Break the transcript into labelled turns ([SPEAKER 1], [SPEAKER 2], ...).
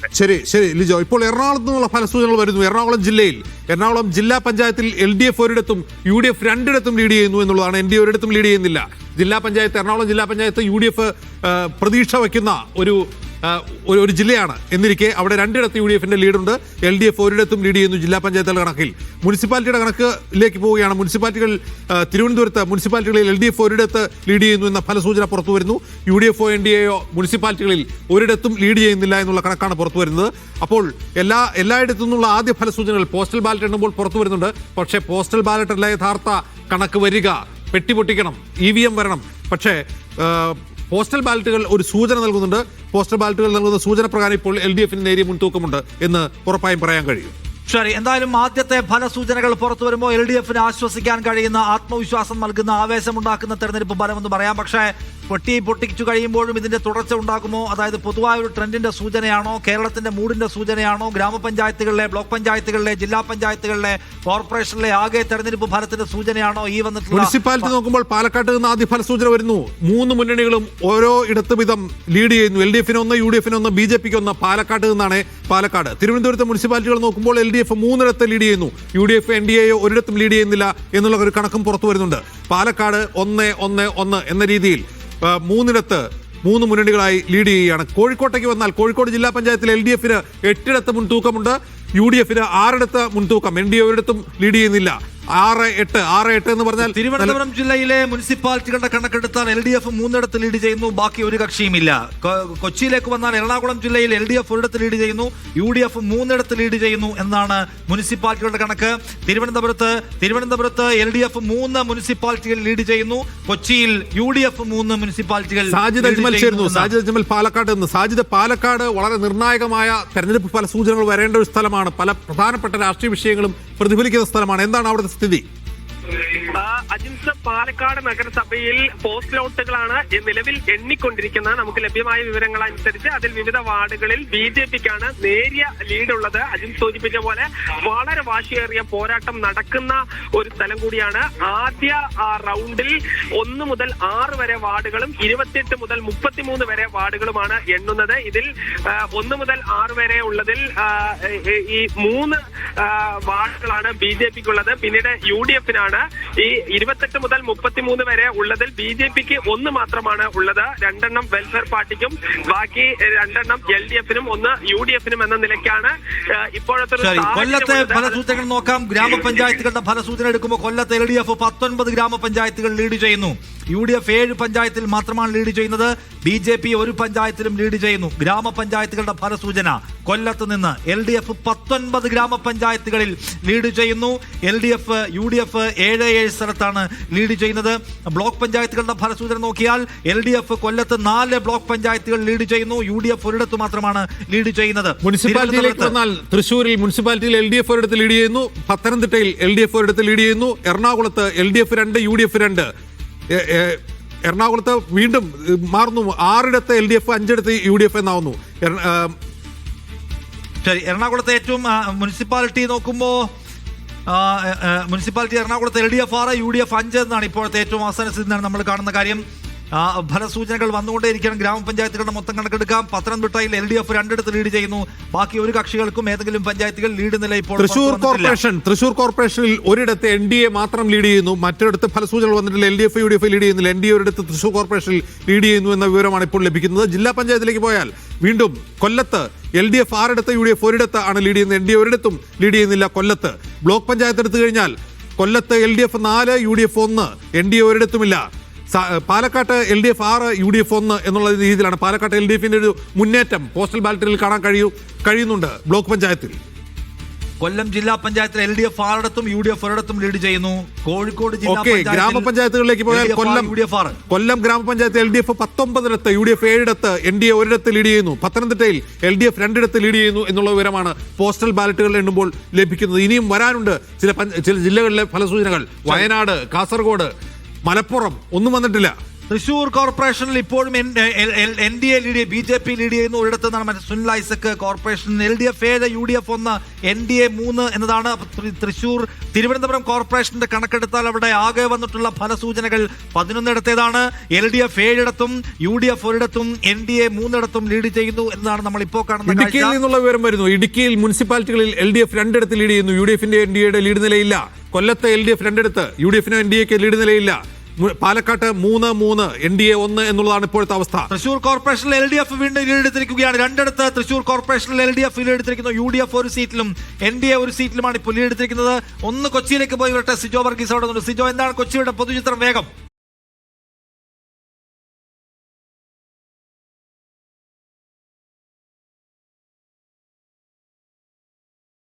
[SPEAKER 1] തന്നെ.
[SPEAKER 2] ശരി ശരി ലിജോ, ഇപ്പോൾ എറണാകുളത്ത് നിന്നുള്ള ഫലസൂചനകൾ വരുന്നു. എറണാകുളം ജില്ലാ പഞ്ചായത്തിൽ LDF ഒരിടത്തും UDF രണ്ടിടത്തും ലീഡ് ചെയ്യുന്നു എന്നുള്ളതാണ്. NDA ഒരിടത്തും ലീഡ് ചെയ്യുന്നില്ല. എറണാകുളം ജില്ലാ പഞ്ചായത്ത് UDF പ്രതീക്ഷ വയ്ക്കുന്ന ഒരു ജില്ലയാണ് എന്നിരിക്കെ അവിടെ രണ്ടിടത്ത് UDFന്റെ ലീഡുണ്ട്. LDF ഒരിടത്തും ലീഡ് ചെയ്യുന്നു ജില്ലാ പഞ്ചായത്തുകളുടെ കണക്കിൽ. മുനിസിപ്പാലിറ്റിയുടെ കണക്കിലേക്ക് പോവുകയാണ്. തിരുവനന്തപുരത്ത് മുനിസിപ്പാലിറ്റികളിൽ LDF ഒരിടത്ത് ലീഡ് ചെയ്യുന്നു എന്ന ഫലസൂചന പുറത്തു വരുന്നു. UDF NDAയോ മുനിസിപ്പാലിറ്റികളിൽ ഒരിടത്തും ലീഡ് ചെയ്യുന്നില്ല എന്നുള്ള കണക്കാണ് പുറത്തു വരുന്നത്. അപ്പോൾ എല്ലായിടത്തു നിന്നുള്ള ആദ്യ ഫലസൂചനകൾ പോസ്റ്റൽ ബാലറ്റ് എണ്ണുമ്പോൾ പുറത്തു വരുന്നുണ്ട്. പക്ഷേ പോസ്റ്റൽ ബാലറ്റ് അല്ല യഥാർത്ഥ കണക്ക് വരിക. പെട്ടി പൊട്ടിക്കണം, EVM വരണം. പക്ഷേ പോസ്റ്റൽ ബാലറ്റുകൾ ഒരു സൂചന നൽകുന്നുണ്ട്. പോസ്റ്റൽ ബാലറ്റുകൾ നൽകുന്ന സൂചന പ്രകാരം ഇപ്പോൾ LDFന് നേരിയ മുൻതൂക്കമുണ്ട് എന്ന് ഉറപ്പായും പറയാൻ കഴിയും.
[SPEAKER 3] ശരി, എന്തായാലും ആദ്യത്തെ ഫലസൂചനകൾ പുറത്തു വരുമ്പോൾ LDFന് ആശ്വസിക്കാൻ കഴിയുന്ന, ആത്മവിശ്വാസം നൽകുന്ന, ആവേശമുണ്ടാക്കുന്ന തെരഞ്ഞെടുപ്പ് ഫലമെന്ന് പറയാം. പക്ഷേ പൊട്ടിച്ചു കഴിയുമ്പോഴും ഇതിന്റെ തുടർച്ച ഉണ്ടാകുമോ? അതായത് പൊതുവായ ഒരു ട്രെൻഡിന്റെ സൂചനയാണോ, കേരളത്തിന്റെ മൂഡിന്റെ സൂചനയാണോ, ഗ്രാമപഞ്ചായത്തുകളിലെ, ബ്ലോക്ക് പഞ്ചായത്തുകളിലെ, ജില്ലാ പഞ്ചായത്തുകളിലെ, കോർപ്പറേഷനിലെ ആകെ തെരഞ്ഞെടുപ്പ് ഫലത്തിന്റെ സൂചനയാണോ ഈ വന്നിട്ടുള്ള?
[SPEAKER 2] മുനിസിപ്പാലിറ്റി നോക്കുമ്പോൾ പാലക്കാട്ട് നിന്ന് ആദ്യ ഫലസൂചന വരുന്നു. 3 മുന്നണികളും ഓരോ ഇടത്ത് വീതം ലീഡ് ചെയ്യുന്നു. LDFന് 1, UDFന് 1, BJPക്ക് 1. പാലക്കാട്ട് നിന്നാണ് പാലക്കാട്. തിരുവനന്തപുരത്തെ മുനിസിപ്പാലിറ്റികൾ നോക്കുമ്പോൾ LDF 3 ലീഡ് ചെയ്യുന്നു. UDF NDAയോ ഒരിടത്തും ലീഡ് ചെയ്യുന്നില്ല എന്നുള്ള ഒരു കണക്കും പുറത്തു വരുന്നുണ്ട്. പാലക്കാട് 1-1-1 എന്ന രീതിയിൽ 3 മുന്നണികളായി ലീഡ് ചെയ്യുകയാണ്. കോഴിക്കോട്ടേക്ക് വന്നാൽ കോഴിക്കോട് ജില്ലാ പഞ്ചായത്തിൽ LDFന് 8 മുൻതൂക്കമുണ്ട്. UDFന് 6 മുൻതൂക്കം. NDA ഒരിടത്തും ലീഡ് ചെയ്യുന്നില്ല. 6-8 എന്ന് പറഞ്ഞാൽ
[SPEAKER 3] തിരുവനന്തപുരം ജില്ലയിലെ മുനിസിപ്പാലിറ്റികളുടെ കണക്കെടുത്താൽ LDF 3 ലീഡ് ചെയ്യുന്നു, ബാക്കി ഒരു കക്ഷിയുമില്ല. കൊച്ചിയിലേക്ക് വന്നാൽ എറണാകുളം ജില്ലയിൽ LDF 1 ലീഡ് ചെയ്യുന്നു, UDF 3 ലീഡ് ചെയ്യുന്നു എന്നാണ് മുനിസിപ്പാലിറ്റികളുടെ കണക്ക്. തിരുവനന്തപുരത്ത് LDF 3 മുനിസിപ്പാലിറ്റികൾ ലീഡ് ചെയ്യുന്നു, കൊച്ചിയിൽ UDF 3 മുനിസിപ്പാലിറ്റികൾ.
[SPEAKER 2] സാജിദ് അജ്മൽ പാലക്കാട് നിന്ന്. സാജിദ്, പാലക്കാട് വളരെ നിർണായകമായ തെരഞ്ഞെടുപ്പ് ഫല സൂചനകൾ വരേണ്ട ഒരു സ്ഥലമാണ്. പല പ്രധാനപ്പെട്ട രാഷ്ട്രീയ വിഷയങ്ങളും പ്രതിഫലിക്കുന്ന സ്ഥലമാണ്. എന്താണ് അവിടുത്തെ സ്ഥിതി?
[SPEAKER 1] അജിൻസ്, പാലക്കാട് നഗരസഭയിൽ പോസ്റ്റൽ വോട്ടുകളാണ് നിലവിൽ എണ്ണിക്കൊണ്ടിരിക്കുന്നത്. നമുക്ക് ലഭ്യമായ വിവരങ്ങൾ അനുസരിച്ച് അതിൽ വിവിധ വാർഡുകളിൽ BJPക്കാണ് നേരിയ ലീഡുള്ളത്. അജിൻസ് സൂചിപ്പിച്ച പോലെ വളരെ വാശിയേറിയ പോരാട്ടം നടക്കുന്ന ഒരു സ്ഥലം കൂടിയാണ്. ആദ്യ റൗണ്ടിൽ 1 മുതൽ 6 വരെ വാർഡുകളും 28 മുതൽ 33 വരെ വാർഡുകളുമാണ് എണ്ണുന്നത്. ഇതിൽ 1 മുതൽ 6 വരെ ഉള്ളതിൽ ഈ 3 വാർഡുകളാണ് BJPക്കുള്ളത്. പിന്നീട് UDFനാണ്. ഈ 28 മുതൽ 33 വരെ ഉള്ളതിൽ BJPക്ക് 1 മാത്രമാണ് ഉള്ളത്. 2 വെൽഫെയർ പാർട്ടിക്കും ബാക്കി 2 LDFനും 1 UDFനും എന്ന നിലയ്ക്കാണ് ഇപ്പോഴത്തെ.
[SPEAKER 3] കൊല്ലത്തെ ഫലസൂചനകൾ നോക്കാം. ഗ്രാമപഞ്ചായത്തുകളുടെ ഫലസൂചന എടുക്കുമ്പോൾ കൊല്ലത്തെ LDF 19 ഗ്രാമപഞ്ചായത്തുകൾ ലീഡ് ചെയ്യുന്നു. UDF 7 പഞ്ചായത്തിൽ മാത്രമാണ് ലീഡ് ചെയ്യുന്നത്. BJP 1 പഞ്ചായത്തിലും ലീഡ് ചെയ്യുന്നു. ഗ്രാമപഞ്ചായത്തുകളുടെ ഫലസൂചന കൊല്ലത്ത് നിന്ന് LDF 19 ഗ്രാമപഞ്ചായത്തുകളിൽ ലീഡ് ചെയ്യുന്നു. UDF 7 സ്ഥലത്താണ് ലീഡ് ചെയ്യുന്നത്. ബ്ലോക്ക് പഞ്ചായത്തുകളുടെ ഫലസൂചന നോക്കിയാൽ LDF കൊല്ലത്ത് 4 ബ്ലോക്ക് പഞ്ചായത്തുകൾ ലീഡ് ചെയ്യുന്നു. UDF ഒരിടത്ത് മാത്രമാണ് ലീഡ് ചെയ്യുന്നത്.
[SPEAKER 2] മുനിസിപ്പാലിറ്റിയിലേക്ക് വന്നാൽ തൃശ്ശൂരിൽ മുനിസിപ്പാലിറ്റിയിൽ LDF ഒരിടത്ത് ലീഡ് ചെയ്യുന്നു. പത്തനംതിട്ടയിൽ LDF ഒരിടത്ത് ലീഡ് ചെയ്യുന്നു. എറണാകുളത്ത് LDF 2, UDF 2. എറണാകുളത്ത് വീണ്ടും മാറുന്നു. 6 LDF, 5 UDF എന്നാവുന്നു.
[SPEAKER 3] ശരി, എറണാകുളത്തെ ഏറ്റവും മുനിസിപ്പാലിറ്റി നോക്കുമ്പോൾ മുനിസിപ്പാലിറ്റി എറണാകുളത്ത് LDF 6, UDF 5 എന്നാണ് ഇപ്പോഴത്തെ ഏറ്റവും അവസാന സ്ഥിതിയാണ് നമ്മൾ കാണുന്ന കാര്യം. ഫലസൂചനകൾ വന്നുകൊണ്ടേയിരിക്കണം. ഗ്രാമപഞ്ചായത്തുകളുടെ മൊത്തം കണക്കെടുക്കാം. പത്തനംതിട്ടയിൽ LDF 2 ലീഡ് ചെയ്യുന്നു, ബാക്കി ഒരു കക്ഷികൾക്കും ഏതെങ്കിലും പഞ്ചായത്തുകൾ ലീഡ് നില ഇപ്പോൾ.
[SPEAKER 2] തൃശൂർ കോർപ്പറേഷനിൽ ഒരിടത്ത് NDA മാത്രം ലീഡ് ചെയ്യുന്നു, മറ്റൊരിടത്ത് ഫലസൂചനകൾ വന്നിട്ടില്ല. LDF UDF ലീഡ് ചെയ്യുന്നില്ല. NDA ഒരിടത്ത് തൃശൂർ കോർപ്പറേഷനിൽ ലീഡ് ചെയ്യുന്നു എന്ന വിവരമാണ് ഇപ്പോൾ ലഭിക്കുന്നത്. ജില്ലാ പഞ്ചായത്തിലേക്ക് പോയാൽ വീണ്ടും കൊല്ലത്ത് LDF 6 UDF 1 ആണ് ലീഡ് ചെയ്യുന്നത്. NDA ഒരിടത്തും ലീഡ് ചെയ്യുന്നില്ല കൊല്ലത്ത്. ബ്ലോക്ക് പഞ്ചായത്ത് എടുത്തു കഴിഞ്ഞാൽ കൊല്ലത്ത് LDF 4, UDF 1, NDA ഒരിടത്തുമില്ല. പാലക്കാട്ട് LDF 6, UDF 1 എന്നുള്ള രീതിയിലാണ് പാലക്കാട്ട് LDFന്റെ ഒരു മുന്നേറ്റം പോസ്റ്റൽ ബാലറ്റിൽ കാണാൻ കഴിയുന്നുണ്ട്. ബ്ലോക്ക് പഞ്ചായത്തിൽ
[SPEAKER 3] കൊല്ലം ജില്ലാ പഞ്ചായത്തിൽ LDF 6 UDF 1 ലീഡ് ചെയ്യുന്നു. കോഴിക്കോട്
[SPEAKER 2] ഗ്രാമപഞ്ചായത്തുകളിലേക്ക് പോയാൽ കൊല്ലം ഗ്രാമപഞ്ചായത്ത് LDF 19, UDF 7, NDA 1 ലീഡ് ചെയ്യുന്നു. പത്തനംതിട്ടയിൽ LDF 2 ലീഡ് ചെയ്യുന്നു എന്നുള്ള വിവരമാണ് പോസ്റ്റൽ ബാലറ്റുകൾ എണ്ണുമ്പോൾ ലഭിക്കുന്നത്. ഇനിയും വരാനുണ്ട് ചില ജില്ലകളിലെ ഫലസൂചനകൾ. വയനാട്, കാസർഗോഡ്, മലപ്പുറം ഒന്നും വന്നിട്ടില്ല.
[SPEAKER 3] തൃശൂർ കോർപ്പറേഷനിൽ ഇപ്പോഴും NDA ലീഡ് BJP ലീഡ് ചെയ്യുന്നു. ഒരിടത്ത് നിന്നാണ് Sunil Isaac. Corporation LDF 7 UDF 1 NDA 3 എന്നതാണ്. തൃശൂർ തിരുവനന്തപുരം കോർപ്പറേഷന്റെ കണക്കെടുത്താൽ അവിടെ ആകെ വന്നിട്ടുള്ള ഫലസൂചനകൾ 11 LDF 7 UDF 1 NDA 3 ലീഡ് ചെയ്യുന്നു എന്നതാണ് നമ്മൾ ഇപ്പോൾ കാണുന്ന
[SPEAKER 2] ഇടുക്കിയിൽ നിന്നുള്ള വിവരം വരുന്നു. ഇടുക്കിയിൽ മുനിസിപ്പാലിറ്റികളിൽ LDF 2 ലീഡ് ചെയ്യുന്നു. UDFന്റെ NDAയുടെ ലീഡ് നിലയില്ല. കൊല്ലത്തെ LDF 2 UDFന് NDAക്ക് ലീഡ് നിലയില്ല. പാലക്കാട്ട് 3-3 NDA 1 എന്നുള്ളതാണ് ഇപ്പോഴത്തെ അവസ്ഥ.
[SPEAKER 3] തൃശൂർ കോർപ്പറേഷനിൽ LDF വീണ്ടും ലീഡെടുത്തിരിക്കുകയാണ്. രണ്ടിടത്ത് തൃശൂർ കോർപ്പറേഷനിൽ LDF ലീഡെടുത്തിരിക്കുന്നു. UDF 1 സീറ്റിലും NDA 1 സീറ്റിലുമാണ് ഇപ്പോൾ ലീഡെടുത്തിരിക്കുന്നത്. ഒന്ന് കൊച്ചിയിലേക്ക് പോയി വരട്ടെ. സിജോ വർഗീസ് അവിടെ നിന്നുണ്ട്. സിജോ, എന്താണ് കൊച്ചിയുടെ പൊതുചിത്രം? വേഗം.